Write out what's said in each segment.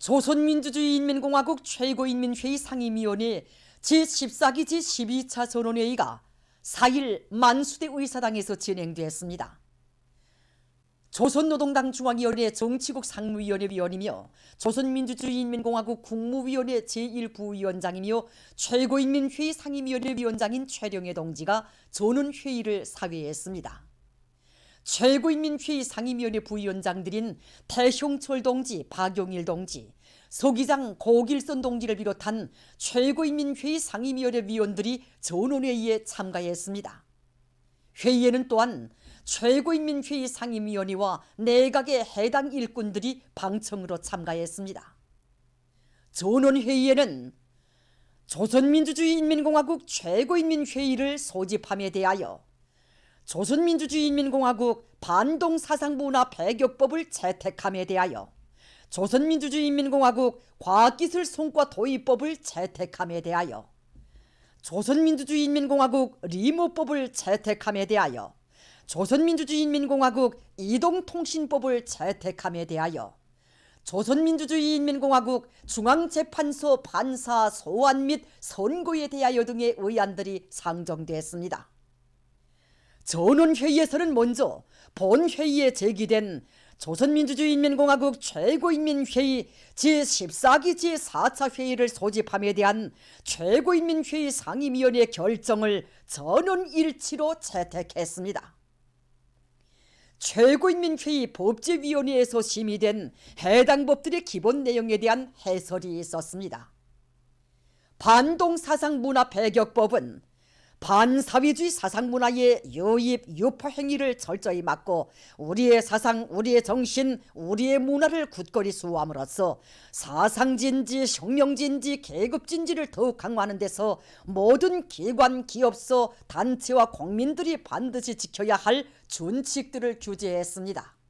조선민주주의인민공화국 최고인민회의 상임위원회 제14기 제12차 전원회의가 4일 만수대 의사당에서 진행되었습니다. 조선노동당 중앙위원회 정치국 상무위원회 위원이며 조선민주주의인민공화국 국무위원회 제1부위원장이며 최고인민회의 상임위원회 위원장인 최령해 동지가 전원회의를 사회했습니다. 최고인민회의 상임위원회 부위원장들인 태형철 동지, 박용일 동지, 서기장 고길선 동지를 비롯한 최고인민회의 상임위원회 위원들이 전원회의에 참가했습니다. 회의에는 또한 최고인민회의 상임위원회와 내각의 해당 일꾼들이 방청으로 참가했습니다. 전원회의에는 조선민주주의인민공화국 최고인민회의를 소집함에 대하여 조선민주주의인민공화국 반동사상문화 배격법을 채택함에 대하여 조선민주주의인민공화국 과학기술 성과 도입법을 채택함에 대하여 조선민주주의인민공화국 리모법을 채택함에 대하여 조선민주주의인민공화국 이동통신법을 채택함에 대하여 조선민주주의인민공화국 중앙재판소 판사 소환 및 선고에 대하여 등의 의안들이 상정됐습니다. 전원회의에서는 먼저 본회의에 제기된 조선민주주의인민공화국 최고인민회의 제14기 제4차 회의를 소집함에 대한 최고인민회의 상임위원회 결정을 전원일치로 채택했습니다. 최고인민회의 법제위원회에서 심의된 해당 법들의 기본 내용에 대한 해설이 있었습니다. 반동사상문화 배격법은 반사회주의 사상문화의 유입, 유포 행위를 철저히 막고 우리의 사상, 우리의 정신, 우리의 문화를 굳건히 수호함으로써 사상진지, 혁명진지, 계급진지를 더욱 강화하는 데서 모든 기관, 기업소, 단체와 국민들이 반드시 지켜야 할 준칙들을 규제했습니다.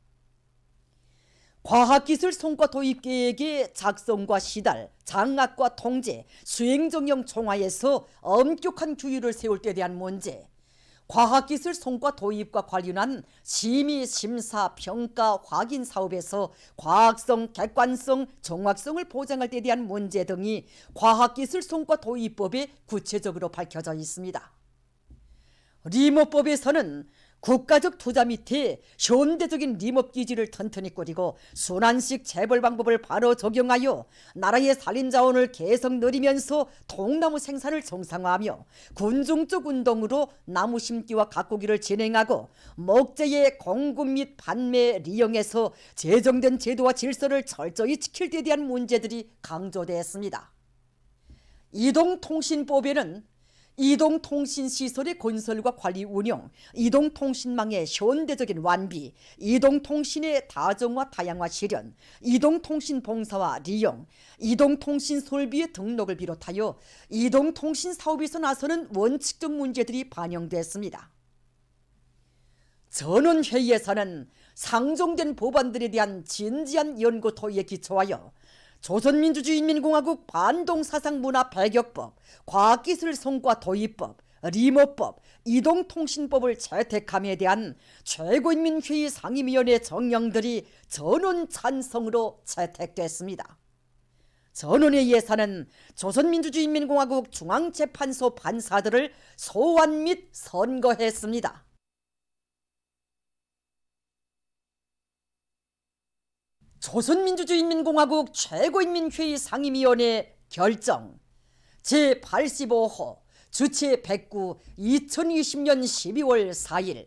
과학기술 성과 도입 계획의 작성과 시달, 장악과 통제, 수행정령 총화에서 엄격한 규율을 세울 때에 대한 문제, 과학기술 성과 도입과 관련한 심의, 심사, 평가, 확인 사업에서 과학성, 객관성, 정확성을 보장할 때에 대한 문제 등이 과학기술 성과 도입법에 구체적으로 밝혀져 있습니다. 리모법에서는 국가적 투자 밑에 현대적인 리모기지를 튼튼히 꾸리고 순환식 재벌 방법을 바로 적용하여 나라의 산림자원을 계속 늘리면서 통나무 생산을 정상화하며 군중적 운동으로 나무 심기와 가꾸기를 진행하고 목재의 공급 및 판매, 이용에서 제정된 제도와 질서를 철저히 지킬 때에 대한 문제들이 강조되었습니다. 이동통신법에는 이동통신시설의 건설과 관리 운영, 이동통신망의 현대적인 완비, 이동통신의 다정화 다양화 실현, 이동통신 봉사와 리용, 이동통신 설비의 등록을 비롯하여 이동통신 사업에서 나서는 원칙적 문제들이 반영됐습니다. 전원회의에서는 상정된 법안들에 대한 진지한 연구 토의에 기초하여 조선민주주의인민공화국 반동사상문화 배격법, 과학기술 성과 도입법, 리모법, 이동통신법을 채택함에 대한 최고인민회의 상임위원회 정령들이 전원 찬성으로 채택됐습니다. 전원회의에서는 조선민주주의인민공화국 중앙재판소 판사들을 소환 및 선거했습니다. 조선민주주의인민공화국 최고인민회의 상임위원회 결정 제85호 주체 109 2020년 12월 4일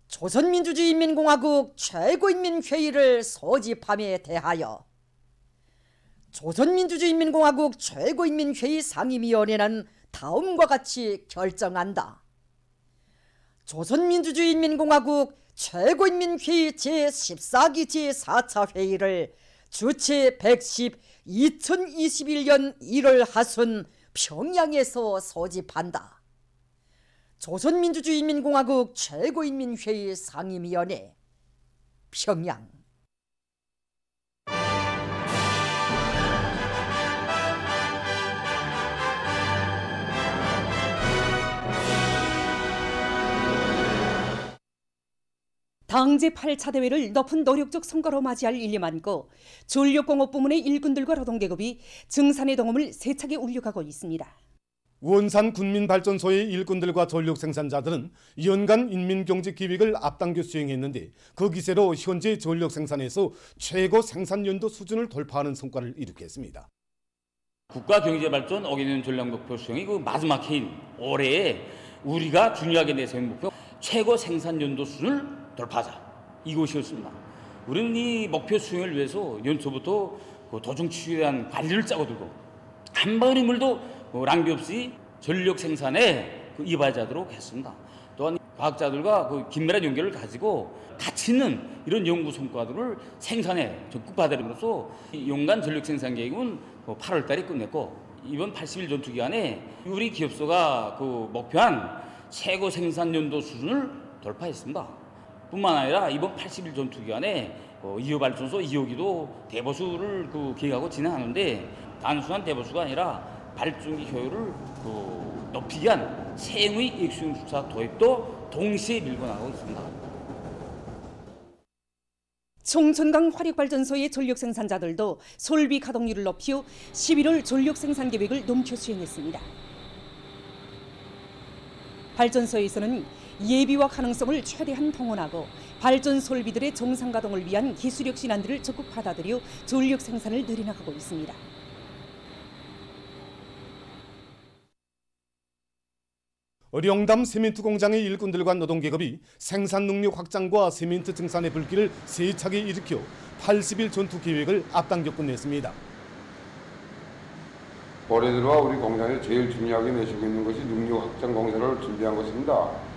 조선민주주의인민공화국 최고인민회의를 소집함에 대하여 조선민주주의인민공화국 최고인민회의 상임위원회는 다음과 같이 결정한다. 조선민주주의인민공화국 최고인민회의 제14기 제4차 회의를 주체 110 2021년 1월 하순 평양에서 소집한다. 조선민주주의인민공화국 최고인민회의 상임위원회 평양. 당제 8차 대회를 높은 노력적 성과로 맞이할 일념 안고 전력공업 부문의 일꾼들과 노동계급이 증산의 동험을 세차게 울려가고 있습니다. 원산 군민발전소의 일꾼들과 전력 생산자들은 연간 인민경제기획을 앞당겨 수행했는데 그 기세로 현재 전력 생산에서 최고 생산연도 수준을 돌파하는 성과를 이룩했습니다. 국가경제발전 어기는 전략목표 수행의 그 마지막 해인 올해에 우리가 중요하게 내세운 목표 최고 생산연도 수준을 돌파하자, 이것이었습니다. 우리는 이 목표 수행을 위해서 연초부터 그 도중 추이에 대한 관리를 짜고 들고 한 방울의 물도 낭비 없이 전력 생산에 이바지하도록 했습니다. 또한 과학자들과 그 긴밀한 연결을 가지고 가치 있는 이런 연구 성과들을 생산에 적극 받아들임으로써 용간 전력 생산 계획은 8월 달에 끝냈고 이번 80일 전투 기간에 우리 기업소가 그 목표한 최고 생산 연도 수준을 돌파했습니다. 뿐만 아니라 이번 80일 전투 기간에 2호 발전소 2호기도 대보수를 계획하고 진행하는데 단순한 대보수가 아니라 발전기 효율을 높이기 위한 세무의 액수용 주차 도입도 동시에 밀고 나가고 있습니다. 총천강 화력발전소의 전력 생산자들도 솔비 가동률을 높여 11월 전력 생산 계획을 넘겨 수행했습니다. 발전소에서는 예비와 가능성을 최대한 동원하고 발전 솔비들의 정상 가동을 위한 기술력 신안들을 적극 받아들여 전력 생산을 늘려나가고 있습니다. 어령담 세멘트 공장의 일꾼들과 노동계급이 생산 능력 확장과 세멘트 증산의 불길을 세차게 일으켜 80일 전투 계획을 앞당겨 끝냈습니다. 올해 들어와 우리 공장이 제일 중요하게 내시고 있는 것이 능력 확장 공사를 준비한 것입니다.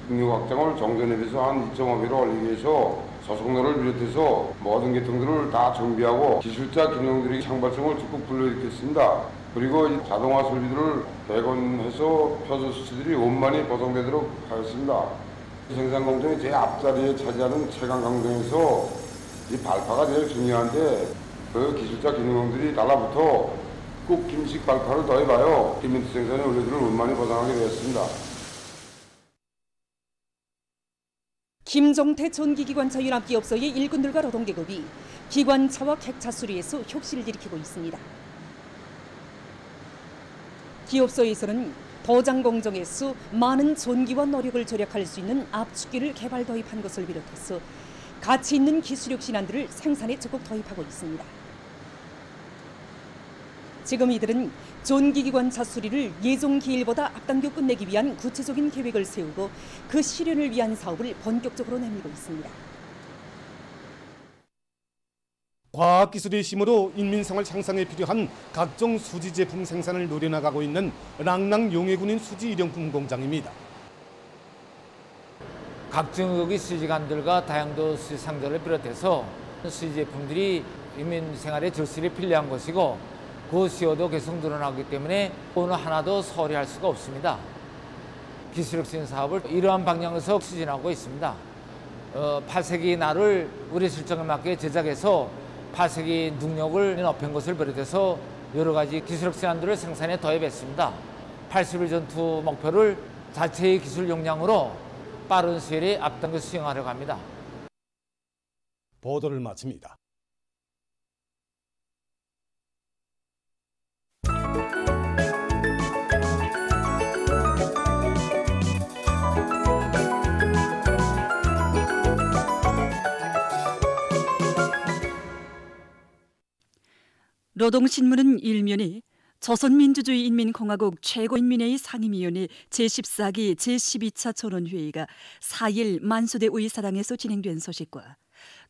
능력 확장을 정전에 비해서 한 2.5배로 올리기 위해서 소속로를 비롯해서 모든 계통들을 다 정비하고 기술자 기능들의 창발성을 적극 불러일으켰습니다. 그리고 이 자동화 설비들을 개건해서 표준 수치들이 원만히 보정되도록 하였습니다. 생산 공정이 제 앞자리에 차지하는 최강 강동에서 이 발파가 제일 중요한데 그 기술자 기능들이 달라붙어 꼭 김식 발파를 더해봐요. 시멘트 생산의 원료들을 원만히 보장하게 되었습니다. 김종태 전기기관차 융합기업소의 일꾼들과 노동계급이 기관차와 객차 수리에서 혁신을 일으키고 있습니다. 기업소에서는 도장 공정에서 많은 전기와 노력을 절약할 수 있는 압축기를 개발 도입한 것을 비롯해서 가치 있는 기술력 신안들을 생산에 적극 도입하고 있습니다. 지금 이들은 전기기관차 수리를 예정 기일보다 앞당겨 끝내기 위한 구체적인 계획을 세우고 그 실현을 위한 사업을 본격적으로 내밀고 있습니다. 과학기술의 힘으로 인민생활 향상에 필요한 각종 수지 제품 생산을 노려나가고 있는 랑랑 용해군인 수지 일용품 공장입니다. 각종의 수지관들과 다양도 수지 상자를 비롯해서 수지 제품들이 인민생활에 절실히 필요한 것이고 그 수요도 계속 늘어나기 때문에 어느 하나도 소홀히 할 수가 없습니다. 기술혁신 사업을 이러한 방향에서 추진하고 있습니다. 8세기 날을 우리 실정에 맞게 제작해서 8세기 능력을 높인 것을 비롯해서 여러 가지 기술혁신안들을 생산에 도입했습니다. 80일 전투 목표를 자체의 기술 역량으로 빠른 시일에 앞당겨 수행하려고 합니다. 보도를 마칩니다. 노동신문은 일면에 조선민주주의인민공화국 최고인민회의 상임위원회 제14기 제12차 전원회의가 4일 만수대 의사당에서 진행된 소식과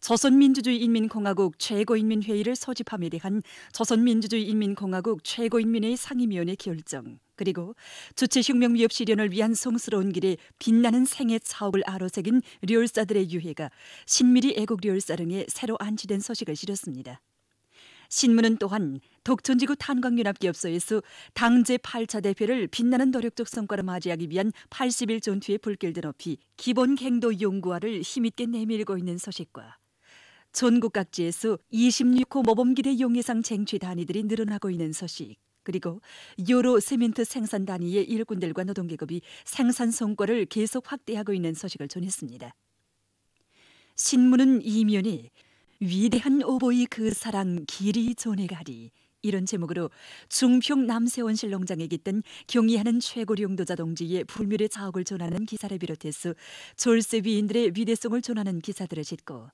조선민주주의인민공화국 최고인민회의를 소집함에 대한 조선민주주의인민공화국 최고인민회의 상임위원회 결정, 그리고 주체혁명위협 실현을 위한 성스러운 길에 빛나는 생애 차옥을 아로새긴 료열사들의 유해가 신미리 애국료열사릉에 새로 안치된 소식을 실었습니다. 신문은 또한 독천지구 탄광연합기업소에서 당제 8차 대회를 빛나는 노력적 성과로 맞이하기 위한 80일 전투의 불길도 높이 기본 갱도 연구화를 힘있게 내밀고 있는 소식과 전국 각지에서 26호 모범기대 용해상 쟁취 단위들이 늘어나고 있는 소식, 그리고 여러 세멘트 생산 단위의 일꾼들과 노동계급이 생산 성과를 계속 확대하고 있는 소식을 전했습니다. 신문은 이면에 위대한 오보이 그 사랑 길이 전해가리 이런 제목으로 중평 남세원실 농장에 깃든 경의하는 최고 용도자 동지의 불멸의 자옥을 전하는 기사를 비롯해서 졸세 위인들의 위대성을 전하는 기사들을 싣고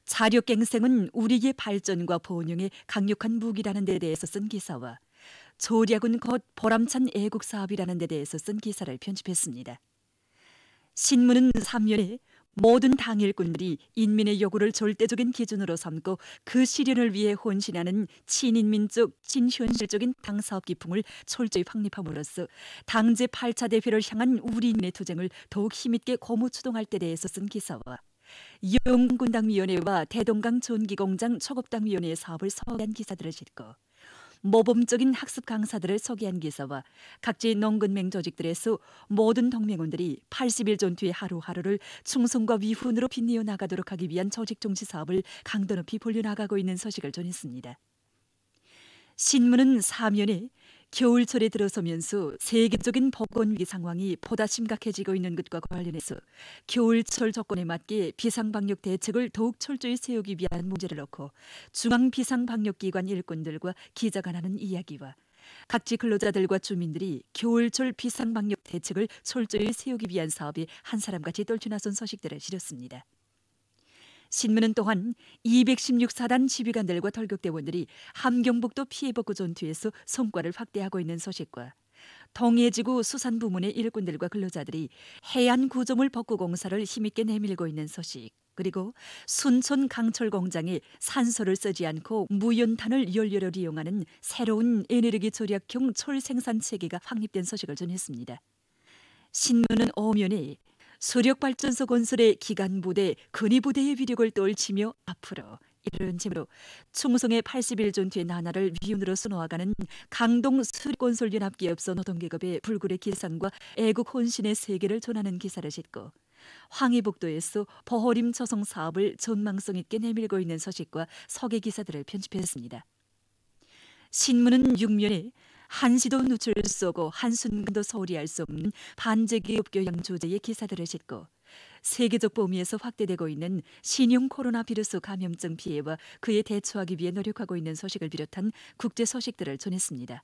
자력갱생은 우리의 발전과 번영에 강력한 무기라는 데 대해서 쓴 기사와 조략은 곧 보람찬 애국사업이라는 데 대해서 쓴 기사를 편집했습니다. 신문은 3면에 모든 당일꾼들이 인민의 요구를 절대적인 기준으로 삼고 그 실현을 위해 혼신하는 친인민적, 친현실적인 당사업 기풍을 철저히 확립함으로써 당 제8차 대회를 향한 우리인민의 투쟁을 더욱 힘있게 고무추동할 때 대해서 쓴 기사와 영군당위원회와 대동강 전기공장 초급당위원회의 사업을 소개한 기사들을 싣고 모범적인 학습 강사들을 소개한 기사와 각지 농근맹 조직들에서 모든 동맹원들이 80일 전투의 하루하루를 충성과 위훈으로 빛내어 나가도록 하기 위한 조직 종시 사업을 강도 높이 벌려나가고 있는 소식을 전했습니다. 신문은 4면에 겨울철에 들어서면서 세계적인 보건위기 상황이 보다 심각해지고 있는 것과 관련해서 겨울철 조건에 맞게 비상방역 대책을 더욱 철저히 세우기 위한 문제를 놓고 중앙비상방역기관 일꾼들과 기자간하는 이야기와 각지 근로자들과 주민들이 겨울철 비상방역 대책을 철저히 세우기 위한 사업에 한 사람같이 떨쳐나선 소식들을 실었습니다. 신문은 또한 216사단 지휘관들과 돌격대원들이 함경북도 피해복구 전투에서 성과를 확대하고 있는 소식과 동해지구 수산부문의 일꾼들과 근로자들이 해안 구조물 복구 공사를 힘있게 내밀고 있는 소식, 그리고 순천 강철 공장에 산소를 쓰지 않고 무연탄을 연료로 이용하는 새로운 에너지 절약형 철 생산 체계가 확립된 소식을 전했습니다. 신문은 5면에 수력발전소 건설의 기간부대, 근위부대의 위력을 떨치며 앞으로 이런 제목으로 충성의 80일 전투의 나날을 위훈으로 수놓아가는 강동 수력건설연합기업소 노동계급의 불굴의 기상과 애국 혼신의 세계를 전하는 기사를 싣고 황해북도에서 보호림 조성 사업을 전망성 있게 내밀고 있는 소식과 소개 기사들을 편집했습니다. 신문은 6면에 한시도 누출 수 없고 한순간도 소홀히 할 수 없는 반제기업 교양 주제의 기사들을 싣고 세계적 범위에서 확대되고 있는 신형 코로나 비루스 감염증 피해와 그에 대처하기 위해 노력하고 있는 소식을 비롯한 국제 소식들을 전했습니다.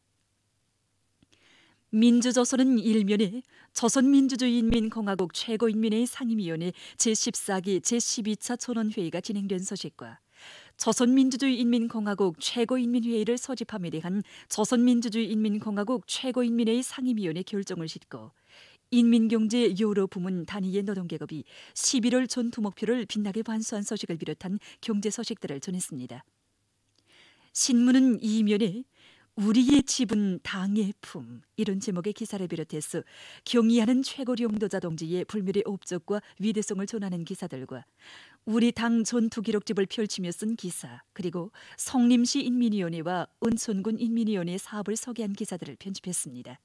민주조선은 1면에 조선민주주의인민공화국 최고인민회의 상임위원회 제14기 제12차 전원회의가 진행된 소식과 조선민주주의인민공화국 최고인민회의를 소집함에 대한 조선민주주의인민공화국 최고인민회의 상임위원회 결정을 싣고 인민경제 여러 부문 단위의 노동계급이 11월 전투 목표를 빛나게 완수한 소식을 비롯한 경제 소식들을 전했습니다. 신문은 2면에 우리의 지분 당의 품 이런 제목의 기사를 비롯해서 경의하는 최고 용도자 동지의 불멸의 업적과 위대성을 전하는 기사들과 우리 당 전투 기록집을 펼치며 쓴 기사, 그리고 성림시 인민위원회와 은천군 인민위원회 사업을 소개한 기사들을 편집했습니다.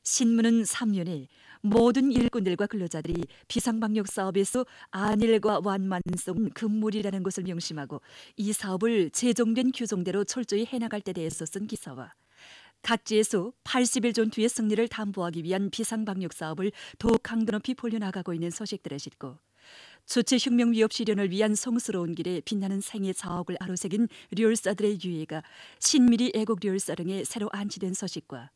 신문은 3면에 모든 일꾼들과 근로자들이 비상방역 사업에서 안일과 완만성은 금물이라는 것을 명심하고 이 사업을 제정된 규정대로 철저히 해나갈 때 대해서 쓴 기사와 각지에서 80일 전투의 승리를 담보하기 위한 비상방역 사업을 더욱 강도 높이 벌려나가고 있는 소식들을 싣고 주체혁명 위협 실현을 위한 성스러운 길에 빛나는 생의 자옥을 아로새긴 류열사들의 유해가 신미리 애국 류열사릉에 새로 안치된 소식과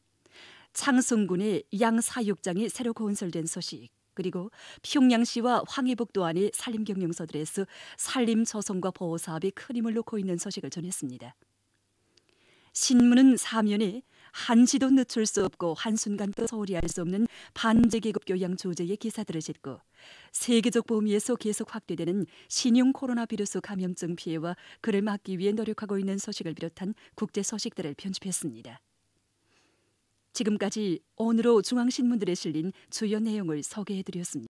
창성군의 양사육장이 새로 건설된 소식, 그리고 평양시와 황해북도 안의 산림경영소들에서 산림 조성과 보호 사업에 큰 힘을 놓고 있는 소식을 전했습니다. 신문은 4면에 한시도 늦출 수 없고 한순간도 소홀히 할 수 없는 반제계급 교양 조제의 기사들을 싣고 세계적 범위에서 계속 확대되는 신형 코로나 비루스 감염증 피해와 그를 막기 위해 노력하고 있는 소식을 비롯한 국제 소식들을 편집했습니다. 지금까지 오늘로 중앙신문들에 실린 주요 내용을 소개해드렸습니다.